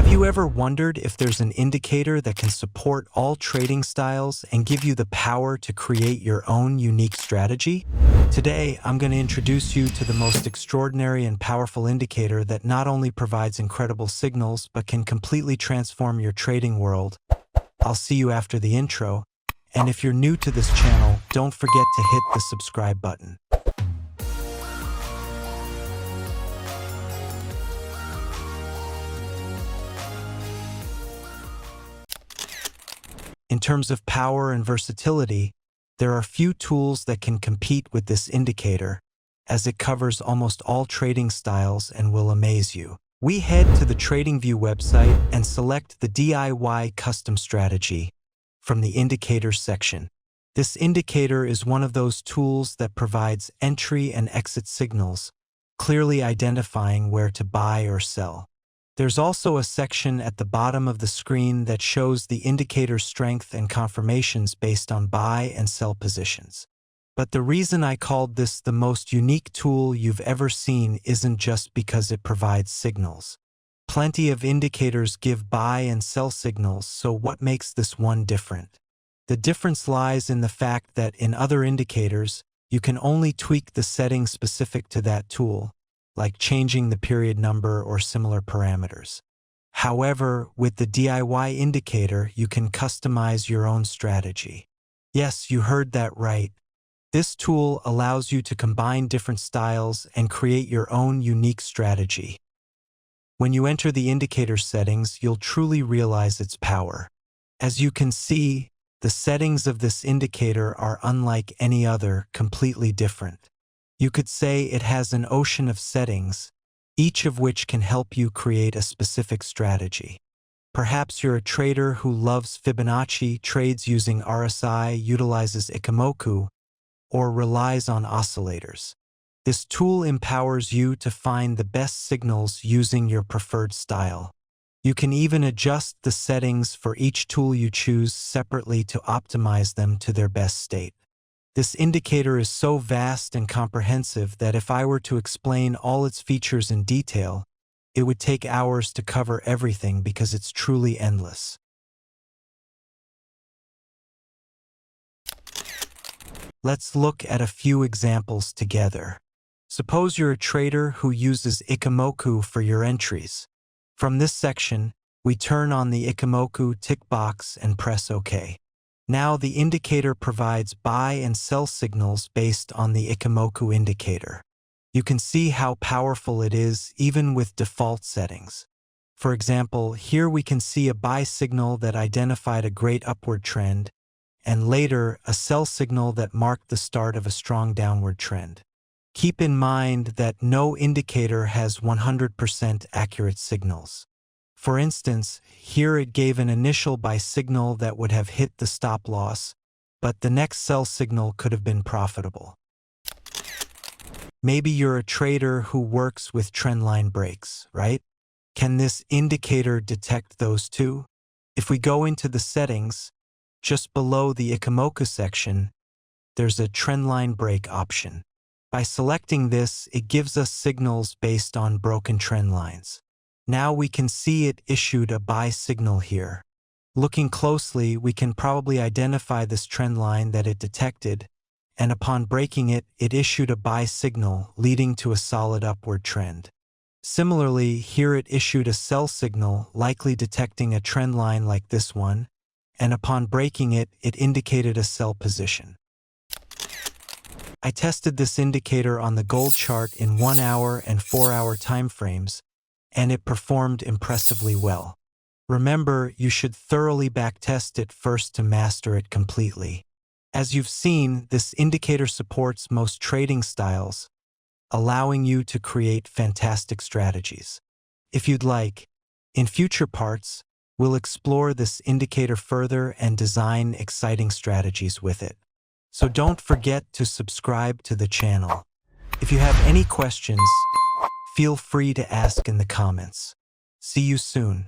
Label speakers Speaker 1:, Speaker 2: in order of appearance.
Speaker 1: you ever wondered if there's an indicator that can support all trading styles and give you the power to create your own unique strategy? Today, I'm going to introduce you to the most extraordinary and powerful indicator that not only provides incredible signals but can completely transform your trading world. I'll see you after the intro, and if you're new to this channel, don't forget to hit the subscribe button. In terms of power and versatility, there are few tools that can compete with this indicator, as it covers almost all trading styles and will amaze you. We head to the TradingView website and select the DIY custom strategy from the indicators section. This indicator is one of those tools that provides entry and exit signals, clearly identifying where to buy or sell. There's also a section at the bottom of the screen that shows the indicator's strength and confirmations based on buy and sell positions. But the reason I called this the most unique tool you've ever seen isn't just because it provides signals. Plenty of indicators give buy and sell signals, so what makes this one different? The difference lies in the fact that in other indicators, you can only tweak the settings specific to that tool, like changing the period number or similar parameters. However, with the DIY indicator, you can customize your own strategy. Yes, you heard that right. This tool allows you to combine different styles and create your own unique strategy. When you enter the indicator settings, you'll truly realize its power. As you can see, the settings of this indicator are unlike any other, completely different. You could say it has an ocean of settings, each of which can help you create a specific strategy. Perhaps you're a trader who loves Fibonacci, trades using RSI, utilizes Ichimoku, or relies on oscillators. This tool empowers you to find the best signals using your preferred style. You can even adjust the settings for each tool you choose separately to optimize them to their best state. This indicator is so vast and comprehensive that if I were to explain all its features in detail, it would take hours to cover everything because it's truly endless. Let's look at a few examples together. Suppose you're a trader who uses Ichimoku for your entries. From this section, we turn on the Ichimoku tick box and press OK. Now the indicator provides buy and sell signals based on the Ichimoku indicator. You can see how powerful it is even with default settings. For example, here we can see a buy signal that identified a great upward trend, and later a sell signal that marked the start of a strong downward trend. Keep in mind that no indicator has 100% accurate signals. For instance, here it gave an initial buy signal that would have hit the stop loss, but the next sell signal could have been profitable. Maybe you're a trader who works with trendline breaks, right? Can this indicator detect those too? If we go into the settings, just below the Ichimoku section, there's a trendline break option. By selecting this, it gives us signals based on broken trend lines. Now we can see it issued a buy signal here. Looking closely, we can probably identify this trend line that it detected, and upon breaking it, it issued a buy signal, leading to a solid upward trend. Similarly, here it issued a sell signal, likely detecting a trend line like this one, and upon breaking it, it indicated a sell position. I tested this indicator on the gold chart in 1 hour and 4 hour time frames, and it performed impressively well. Remember, you should thoroughly backtest it first to master it completely. As you've seen, this indicator supports most trading styles, allowing you to create fantastic strategies. If you'd like, in future parts, we'll explore this indicator further and design exciting strategies with it. So don't forget to subscribe to the channel. If you have any questions, feel free to ask in the comments. See you soon.